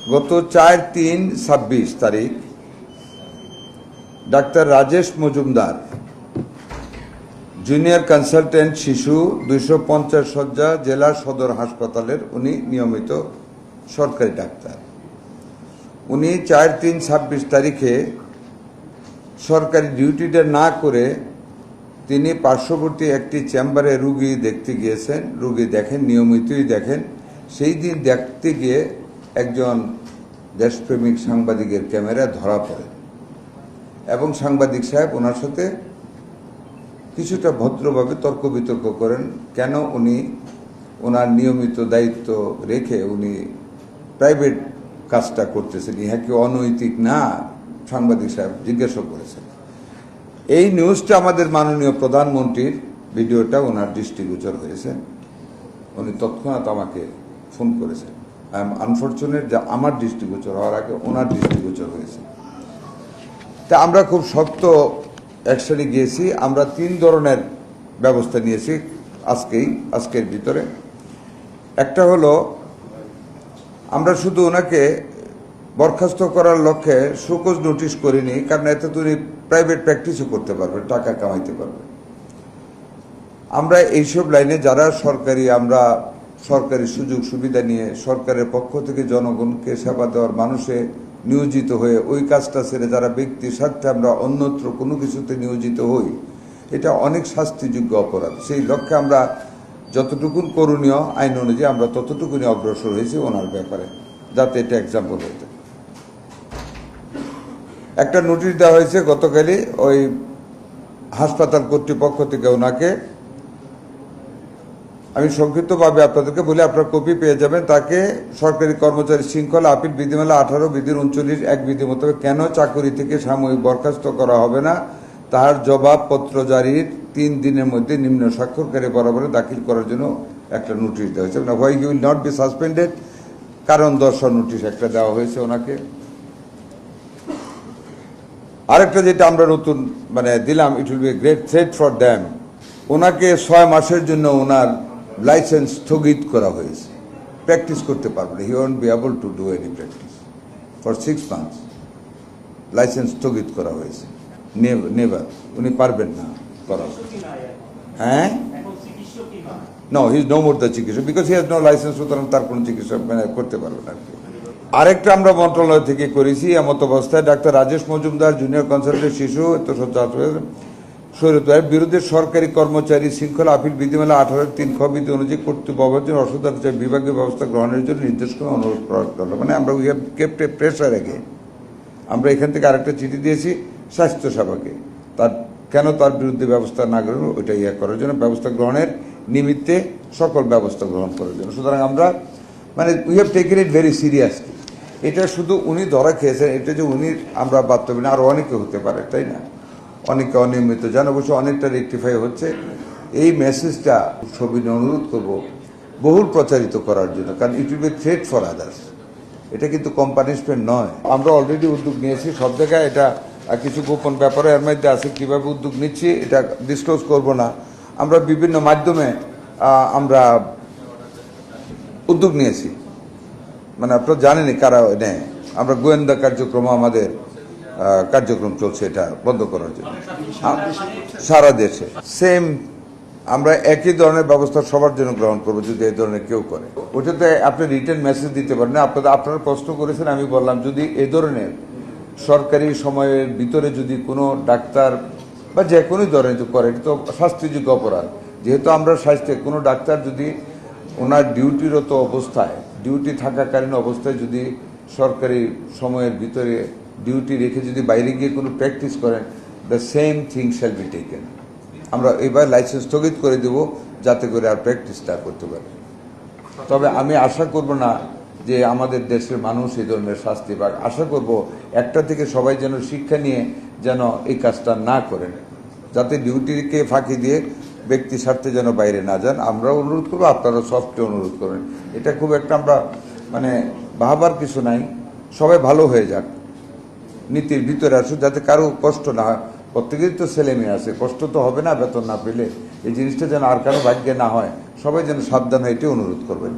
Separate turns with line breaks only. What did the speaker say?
গত 4-3-26 তারিখ doctor Rajesh Majumdar, junior consultant শিশু, 250 শয্যা, জেলা সদর হাসপাতালের উনি নিয়মিত সরকারি ডাক্তার। উনি 4-3-26 তারিখে সরকারি ডিউটিটা না করে তিনি পার্শ্ববর্তী একটি চেম্বারে রুগী দেখতে গিয়েছেন। রুগী দেখেন, নিয়মিতই দেখেন। সেই দিন দেখতে গিয়ে একজন দেশপ্রেমিক সাংবাদিকের ক্যামেরায় ধরা পড়ে এবং সাংবাদিক সাহেব ওনার সাথে কিছুটা ভদ্রভাবে তর্ক বিতর্ক করেন। কেন উনি ওনার নিয়মিত দায়িত্ব রেখে উনি প্রাইভেট কাজটা করতেছেন, ইহা কি অনৈতিক না? সাংবাদিক সাহেব জিজ্ঞাসা করেছেন। এই নিউজটা আমাদের মাননীয় প্রধানমন্ত্রীর ভিডিওটা ওনার দৃষ্টিগোচর হয়েছে। উনি তৎক্ষণাৎ আমাকে ফোন করেছেন। আই এম আনফর্চুনেট যে আমার দৃষ্টিগোচর হওয়ার আগে ওনার দৃষ্টিগোচর হয়েছে। তা আমরা খুব শক্ত অ্যাকশনে গিয়েছি। আমরা 3 ধরনের ব্যবস্থা নিয়েছি আজকের ভিতরে। একটা হলো, আমরা শুধু ওনাকে বরখাস্ত করার লক্ষ্যে শোকজ নোটিশ করিনি, কারণ এতে উনি প্রাইভেট প্র্যাকটিসও করতে পারবেন, টাকা কামাইতে পারবেন। আমরা এইসব লাইনে যারা আমরা সরকারি সুযোগ সুবিধা নিয়ে সরকারের পক্ষ থেকে জনগণকে সেবা দেওয়ার মানুষে নিয়োজিত হয়ে ওই কাজটা ছেড়ে যারা ব্যক্তি স্বার্থে আমরা অন্যত্র কোনো কিছুতে নিয়োজিত হই, এটা অনেক শাস্তিযোগ্য অপরাধ। সেই লক্ষ্যে আমরা যতটুকুন করণীয় আইন অনুযায়ী আমরা ততটুকুনি অগ্রসর হয়েছি ওনার ব্যাপারে, যাতে এটা এক্সাম্পল হইতে। একটা নোটিশ দেওয়া হয়েছে গতকালই ওই হাসপাতাল কর্তৃপক্ষ থেকে ওনাকে। আমি সংক্ষিপ্তভাবে আপনাদেরকে বলি, আপনার কপি পেয়ে যাবেন। তাকে সরকারি কর্মচারী শৃঙ্খলা আপিল বিধিমালা 18 বিধির 39 বিধি মোতাবেক কেন চাকরি থেকে সাময়িক বরখাস্ত করা হবে না, তার জবাবপত্র জারির 3 দিনের মধ্যে নিম্ন স্বাক্ষরকারী বরাবরে দাখিল করার জন্য একটা নোটিশ দেওয়া হয়েছে। Why he will not be suspended, কারণ দর্শার নোটিশ একটা দেওয়া হয়েছে ওনাকে। আরেকটা যেটা আমরা নতুন দিলাম, it will be great threat for them, ওনাকে 6 মাসের জন্য ওনার লাইসেন্স স্থগিত করা হয়েছে। প্র্যাকটিস করতে পারবে না, he won't be able to do any practice for 6 months. Licence স্থগিত করা হয়েছে, নেভার, উনি পারবেন না করা। হ্যাঁ, no, he is no more the চিকিৎসক, because he has no licence, সুতরাং তার কোনো চিকিৎসা করতে পারবে না। আরেকটা আমরা মন্ত্রণালয় থেকে করেছি, এমত অবস্থায় doctor Rajesh Majumdar, junior consultant শিশু, শরীয়তের বিরুদ্ধে সরকারি কর্মচারী শৃঙ্খলা আপিল বিধিমালা 18-3 বিধি অনুযায়ী কর্তৃপক্ষ অসদাচার বিভাগীয় ব্যবস্থা গ্রহণের জন্য নির্দেশ করে অনুরোধ করা হলো। আমরা we have kept A pressure আগে। আমরা এখান থেকে আরেকটা চিঠি দিয়েছি স্বাস্থ্য সেবাকে, কেন তার বিরুদ্ধে ব্যবস্থা না গ্রহণ, ওইটা করার জন্য, ব্যবস্থা গ্রহণের নিমিত্তে সকল ব্যবস্থা গ্রহণ করার জন্য। সুতরাং আমরা we have taken it very seriously. এটা শুধু উনি ধরা খেয়েছেন, এটা যে উনি আমরা বাস্তবে না, আরও অনেকে হতে পারে, তাই না? অনেকে অনিয়মিত যান, অবশ্য অনেকটা রেকটিফাই হচ্ছে। এই মেসেজটা সবিনয় অনুরোধ করব বহুল প্রচারিত করার জন্য, কারণ it will be threat for others. এটা কিন্তু পানিশমেন্ট নয়। আমরা অলরেডি উদ্যোগ নিয়েছি সব জায়গায়। এটা কিছু গোপন ব্যাপারে এর মধ্যে আছে, কীভাবে উদ্যোগ নিচ্ছি এটা ডিসক্লোজ করব না। আমরা বিভিন্ন মাধ্যমে আমরা উদ্যোগ নিয়েছি, আপনারা জানেনই কারা নেয়। আমরা গোয়েন্দা কার্যক্রম, আমাদের কার্যক্রম চলছে এটা বন্ধ করার জন্য সারা দেশে। সেম আমরা একই ধরনের ব্যবস্থা সবার জন্য গ্রহণ করবো যদি এই ধরনের কেউ করে। ওটাতে আপনি রিটার্ন মেসেজ দিতে পারেন। আপনারা প্রশ্ন করেছেন, আমি বললাম যদি এ ধরনের সরকারি সময়ের ভিতরে যদি কোনো ডাক্তার বা যে কোনো ধরনের করে, এটা তো শাস্তিযোগ্য অপরাধ। যেহেতু আমরা স্বাস্থ্যে কোনো ডাক্তার যদি ওনার ডিউটিরত অবস্থায়, ডিউটি থাকাকালীন অবস্থায় যদি সরকারি সময়ের ভিতরে ডিউটি রেখে যদি বাইরে গিয়ে কোনো প্র্যাকটিস করেন, the same thing shall be taken. আমরা এবার লাইসেন্স স্থগিত করে দেব, যাতে করে আর প্র্যাকটিসটা করতে পারে। তবে আমি আশা করব না যে আমাদের দেশের মানুষ এই ধরনের শাস্তি পাক। আশা করব একটা থেকে সবাই যেন শিক্ষা নিয়ে যেন এই কাজটা না করেন, যাতে ডিউটিকে ফাঁকি দিয়ে ব্যক্তি স্বার্থে যেন বাইরে না যান। আমরাও অনুরোধ করবো, আপনারাও সফটে অনুরোধ করবেন। এটা খুব একটা আমরা ভাবার কিছু নাই, সবাই ভালো হয়ে যাক, নীতির ভিতরে আসুক, যাতে কারো কষ্ট না হয়। প্রত্যেকেরই তো ছেলে মেয়ে আছে, কষ্ট তো হবে না বেতন না পেলে। এই জিনিসটা যেন আর কারো ভাগ্যে না হয়, সবাই যেন সাবধান হয়ে এটি অনুরোধ করবেন।